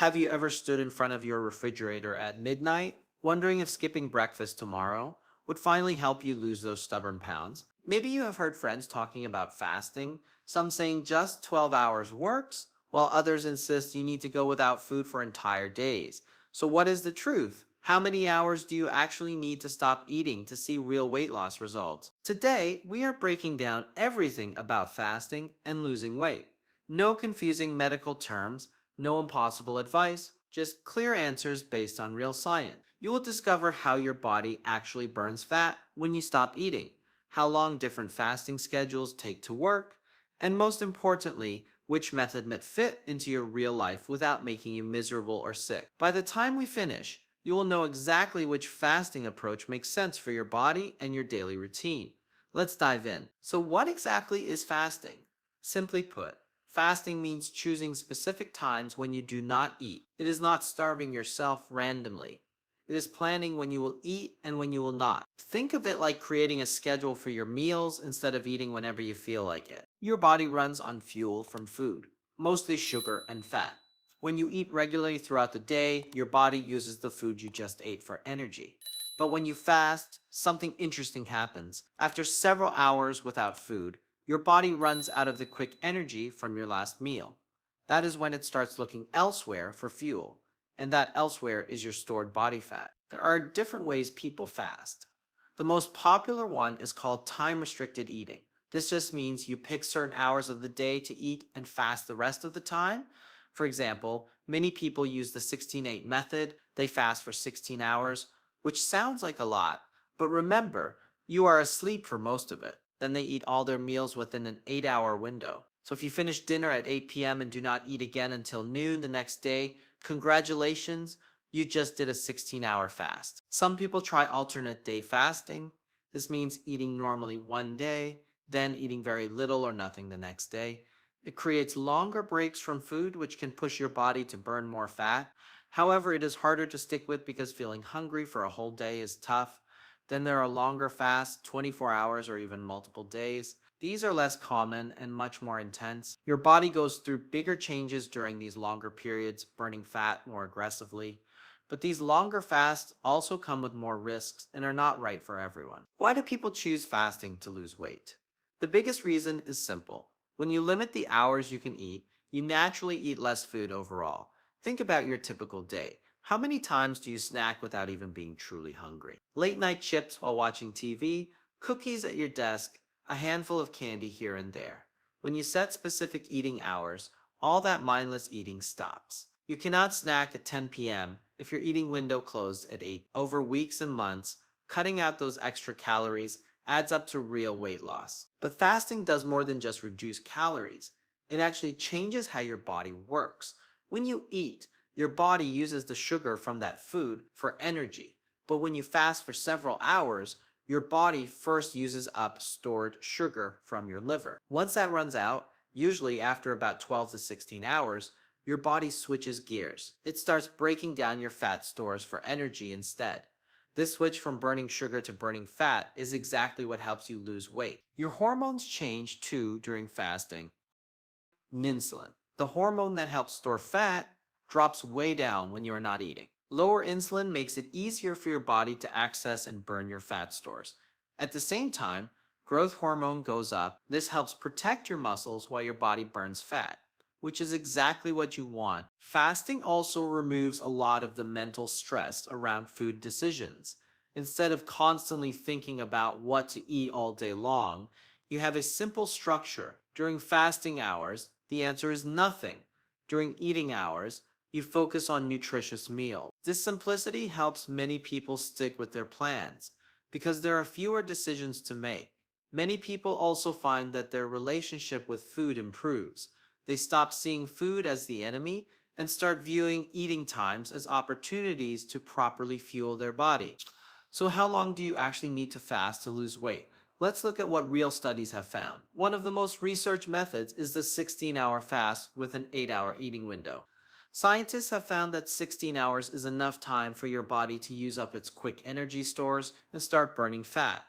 Have you ever stood in front of your refrigerator at midnight, wondering if skipping breakfast tomorrow would finally help you lose those stubborn pounds? Maybe you have heard friends talking about fasting, some saying just 12 hours works, while others insist you need to go without food for entire days. So, what is the truth? How many hours do you actually need to stop eating to see real weight loss results? Today, we are breaking down everything about fasting and losing weight. No confusing medical terms, no impossible advice, just clear answers based on real science. You will discover how your body actually burns fat when you stop eating, how long different fasting schedules take to work, and most importantly, which method might fit into your real life without making you miserable or sick. By the time we finish, you will know exactly which fasting approach makes sense for your body and your daily routine. Let's dive in. So, what exactly is fasting? Simply put, fasting means choosing specific times when you do not eat. It is not starving yourself randomly. It is planning when you will eat and when you will not. Think of it like creating a schedule for your meals instead of eating whenever you feel like it. Your body runs on fuel from food, mostly sugar and fat. When you eat regularly throughout the day, your body uses the food you just ate for energy. But when you fast, something interesting happens. After several hours without food, your body runs out of the quick energy from your last meal. That is when it starts looking elsewhere for fuel, and that elsewhere is your stored body fat. There are different ways people fast. The most popular one is called time restricted eating. This just means you pick certain hours of the day to eat and fast the rest of the time. For example, many people use the 16-8 method. They fast for 16 hours, which sounds like a lot, but remember, you are asleep for most of it. Then they eat all their meals within an 8-hour window. So if you finish dinner at 8 p.m. and do not eat again until noon the next day, congratulations, you just did a 16-hour fast. Some people try alternate day fasting. This means eating normally one day, then eating very little or nothing the next day. It creates longer breaks from food, which can push your body to burn more fat. However, it is harder to stick with because feeling hungry for a whole day is tough. Then there are longer fasts, 24 hours or even multiple days. These are less common and much more intense. Your body goes through bigger changes during these longer periods, burning fat more aggressively. But these longer fasts also come with more risks and are not right for everyone. Why do people choose fasting to lose weight? The biggest reason is simple. When you limit the hours you can eat, you naturally eat less food overall. Think about your typical day. How many times do you snack without even being truly hungry? Late night chips while watching TV, cookies at your desk, a handful of candy here and there. When you set specific eating hours, all that mindless eating stops. You cannot snack at 10 p.m. if your eating window closed at 8. Over weeks and months, cutting out those extra calories adds up to real weight loss. But fasting does more than just reduce calories. It actually changes how your body works. When you eat, your body uses the sugar from that food for energy. But when you fast for several hours, your body first uses up stored sugar from your liver. Once that runs out, usually after about 12 to 16 hours, your body switches gears. It starts breaking down your fat stores for energy instead. This switch from burning sugar to burning fat is exactly what helps you lose weight. Your hormones change too during fasting. Insulin, the hormone that helps store fat, drops way down when you are not eating. Lower insulin makes it easier for your body to access and burn your fat stores. At the same time, growth hormone goes up. This helps protect your muscles while your body burns fat, which is exactly what you want. Fasting also removes a lot of the mental stress around food decisions. Instead of constantly thinking about what to eat all day long, you have a simple structure. During fasting hours, the answer is nothing. During eating hours, you focus on nutritious meals. This simplicity helps many people stick with their plans because there are fewer decisions to make. Many people also find that their relationship with food improves. They stop seeing food as the enemy and start viewing eating times as opportunities to properly fuel their body. So, how long do you actually need to fast to lose weight? Let's look at what real studies have found. One of the most researched methods is the 16-hour fast with an 8-hour eating window. Scientists have found that 16 hours is enough time for your body to use up its quick energy stores and start burning fat.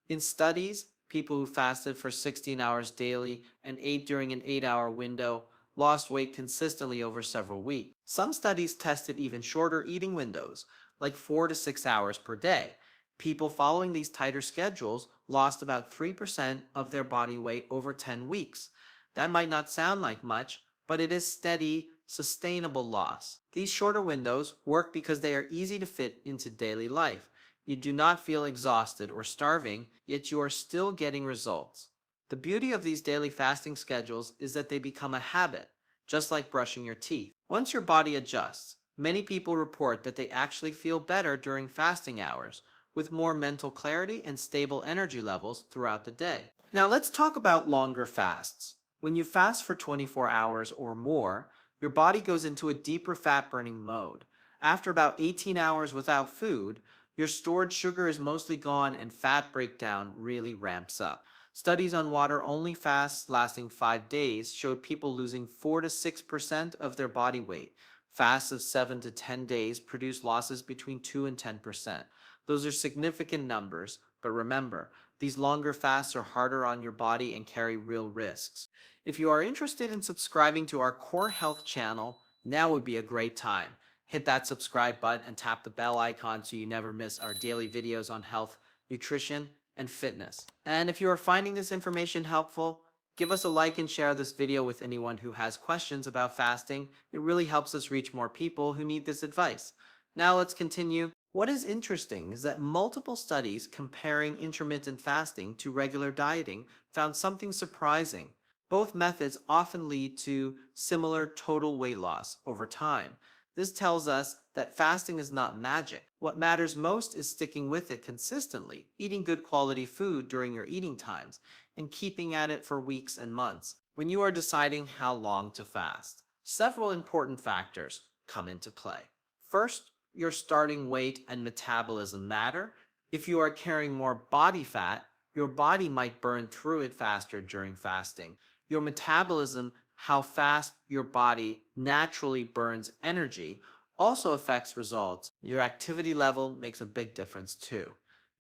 In studies, people who fasted for 16 hours daily and ate during an 8-hour window lost weight consistently over several weeks. Some studies tested even shorter eating windows, like 4 to 6 hours per day. People following these tighter schedules lost about 3% of their body weight over 10 weeks. That might not sound like much, but it is steady, sustainable loss. These shorter windows work because they are easy to fit into daily life. You do not feel exhausted or starving, yet you are still getting results. The beauty of these daily fasting schedules is that they become a habit, just like brushing your teeth. Once your body adjusts, many people report that they actually feel better during fasting hours, with more mental clarity and stable energy levels throughout the day. Now let's talk about longer fasts. When you fast for 24 hours or more, your body goes into a deeper fat burning mode. After about 18 hours without food, your stored sugar is mostly gone and fat breakdown really ramps up. Studies on water only fasts lasting 5 days showed people losing 4 to 6% of their body weight. Fasts of 7 to 10 days produce losses between 2 and 10%. Those are significant numbers, but remember, these longer fasts are harder on your body and carry real risks. If you are interested in subscribing to our Core Health channel, now would be a great time. Hit that subscribe button and tap the bell icon so you never miss our daily videos on health, nutrition, and fitness. And if you are finding this information helpful, give us a like and share this video with anyone who has questions about fasting. It really helps us reach more people who need this advice. Now let's continue. What is interesting is that multiple studies comparing intermittent fasting to regular dieting found something surprising. Both methods often lead to similar total weight loss over time. This tells us that fasting is not magic. What matters most is sticking with it consistently, eating good quality food during your eating times, and keeping at it for weeks and months. When you are deciding how long to fast, several important factors come into play. First, your starting weight and metabolism matter. If you are carrying more body fat, your body might burn through it faster during fasting. Your metabolism, how fast your body naturally burns energy, also affects results. Your activity level makes a big difference too.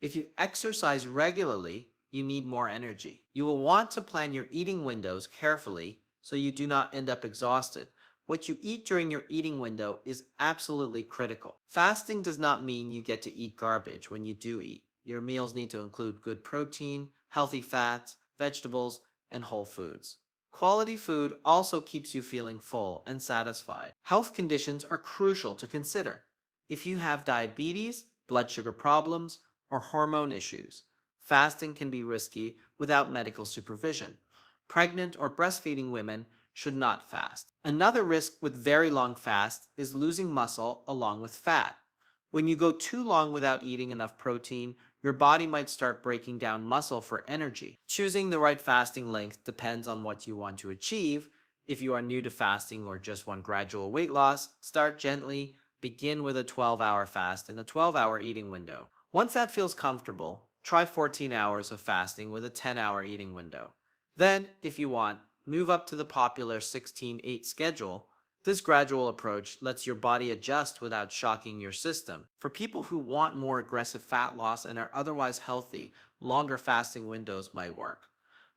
If you exercise regularly, you need more energy. You will want to plan your eating windows carefully so you do not end up exhausted. What you eat during your eating window is absolutely critical. Fasting does not mean you get to eat garbage when you do eat. Your meals need to include good protein, healthy fats, vegetables, and whole foods. Quality food also keeps you feeling full and satisfied. Health conditions are crucial to consider. If you have diabetes, blood sugar problems, or hormone issues, fasting can be risky without medical supervision. Pregnant or breastfeeding women should not fast. Another risk with very long fasts is losing muscle along with fat. When you go too long without eating enough protein, your body might start breaking down muscle for energy. Choosing the right fasting length depends on what you want to achieve. If you are new to fasting or just want gradual weight loss, start gently. Begin with a 12-hour fast and a 12-hour eating window. Once that feels comfortable, try 14 hours of fasting with a 10-hour eating window. Then, if you want, move up to the popular 16-8 schedule. This gradual approach lets your body adjust without shocking your system. For people who want more aggressive fat loss and are otherwise healthy, longer fasting windows might work.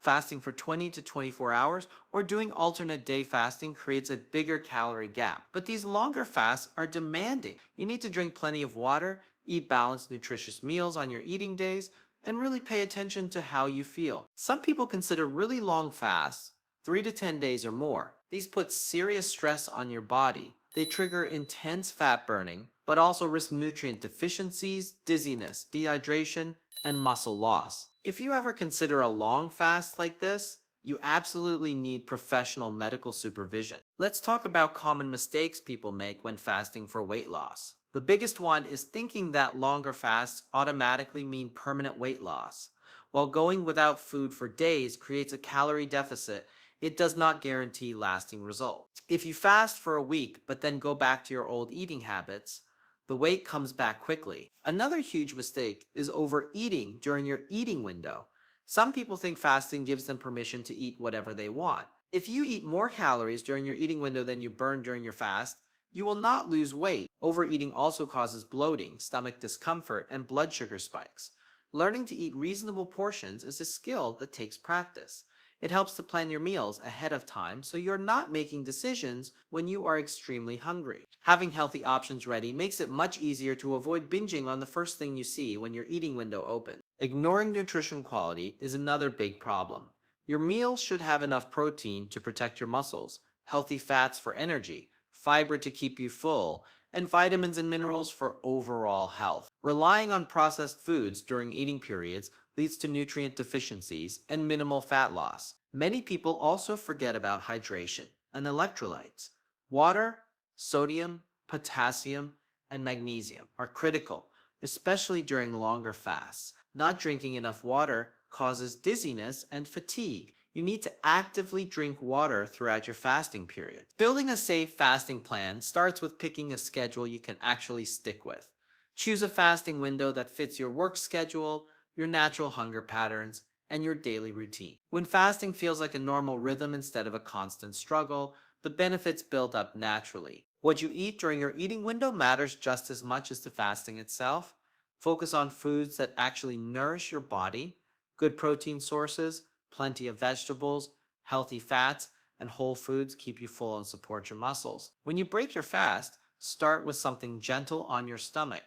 Fasting for 20 to 24 hours or doing alternate day fasting creates a bigger calorie gap. But these longer fasts are demanding. You need to drink plenty of water, eat balanced, nutritious meals on your eating days, and really pay attention to how you feel. Some people consider really long fasts 3 to 10 days or more. These put serious stress on your body. They trigger intense fat burning, but also risk nutrient deficiencies, dizziness, dehydration, and muscle loss. If you ever consider a long fast like this, you absolutely need professional medical supervision. Let's talk about common mistakes people make when fasting for weight loss. The biggest one is thinking that longer fasts automatically mean permanent weight loss. While going without food for days creates a calorie deficit, it does not guarantee lasting results. If you fast for a week but then go back to your old eating habits, the weight comes back quickly. Another huge mistake is overeating during your eating window. Some people think fasting gives them permission to eat whatever they want. If you eat more calories during your eating window than you burn during your fast, you will not lose weight. Overeating also causes bloating, stomach discomfort, and blood sugar spikes. Learning to eat reasonable portions is a skill that takes practice. It helps to plan your meals ahead of time so you're not making decisions when you are extremely hungry. Having healthy options ready makes it much easier to avoid binging on the first thing you see when your eating window opens. Ignoring nutrition quality is another big problem. Your meals should have enough protein to protect your muscles, healthy fats for energy, fiber to keep you full, and vitamins and minerals for overall health. Relying on processed foods during eating periods leads to nutrient deficiencies and minimal fat loss. Many people also forget about hydration and electrolytes. Water, sodium, potassium, and magnesium are critical, especially during longer fasts. Not drinking enough water causes dizziness and fatigue. You need to actively drink water throughout your fasting period. Building a safe fasting plan starts with picking a schedule you can actually stick with. Choose a fasting window that fits your work schedule, your natural hunger patterns, and your daily routine. When fasting feels like a normal rhythm instead of a constant struggle, the benefits build up naturally. What you eat during your eating window matters just as much as the fasting itself. Focus on foods that actually nourish your body, good protein sources, plenty of vegetables, healthy fats, and whole foods keep you full and support your muscles. When you break your fast, start with something gentle on your stomach.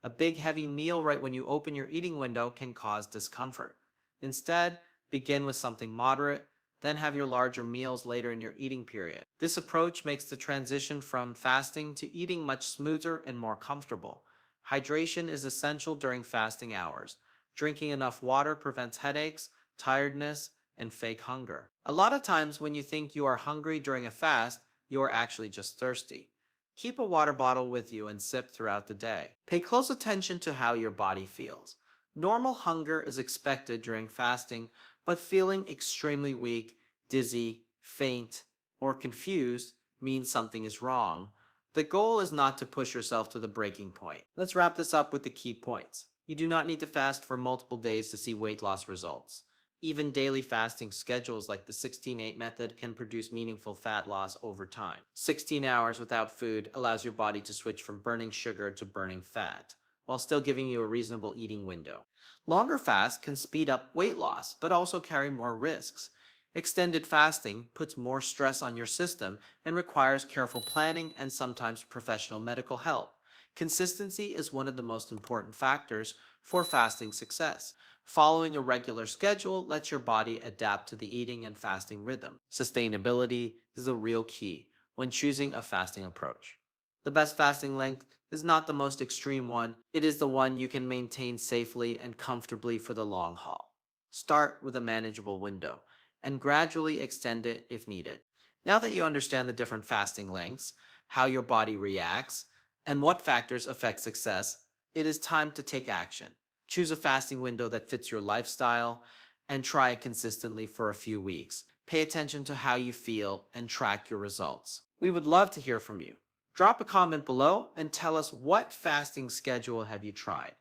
A big heavy meal right when you open your eating window can cause discomfort. Instead, begin with something moderate, then have your larger meals later in your eating period. This approach makes the transition from fasting to eating much smoother and more comfortable. Hydration is essential during fasting hours. Drinking enough water prevents headaches, tiredness, and fake hunger. A lot of times when you think you are hungry during a fast, you are actually just thirsty. Keep a water bottle with you and sip throughout the day. Pay close attention to how your body feels. Normal hunger is expected during fasting, but feeling extremely weak, dizzy, faint, or confused means something is wrong. The goal is not to push yourself to the breaking point. Let's wrap this up with the key points. You do not need to fast for multiple days to see weight loss results. Even daily fasting schedules like the 16-8 method can produce meaningful fat loss over time. 16 hours without food allows your body to switch from burning sugar to burning fat, while still giving you a reasonable eating window. Longer fasts can speed up weight loss, but also carry more risks. Extended fasting puts more stress on your system and requires careful planning and sometimes professional medical help. Consistency is one of the most important factors for fasting success. Following a regular schedule lets your body adapt to the eating and fasting rhythm. Sustainability is a real key when choosing a fasting approach. The best fasting length is not the most extreme one, it is the one you can maintain safely and comfortably for the long haul. Start with a manageable window and gradually extend it if needed. Now that you understand the different fasting lengths, how your body reacts, and what factors affect success, it is time to take action. Choose a fasting window that fits your lifestyle and try it consistently for a few weeks. Pay attention to how you feel and track your results. We would love to hear from you. Drop a comment below and tell us, what fasting schedule have you tried?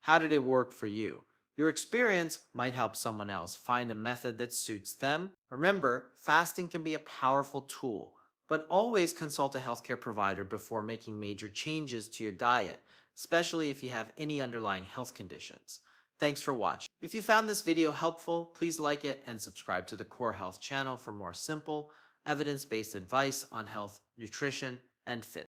How did it work for you? Your experience might help someone else find a method that suits them. Remember, fasting can be a powerful tool, but always consult a healthcare provider before making major changes to your diet, especially if you have any underlying health conditions. Thanks for watching. If you found this video helpful, please like it and subscribe to the Core Health channel for more simple, evidence-based advice on health, nutrition, and fitness.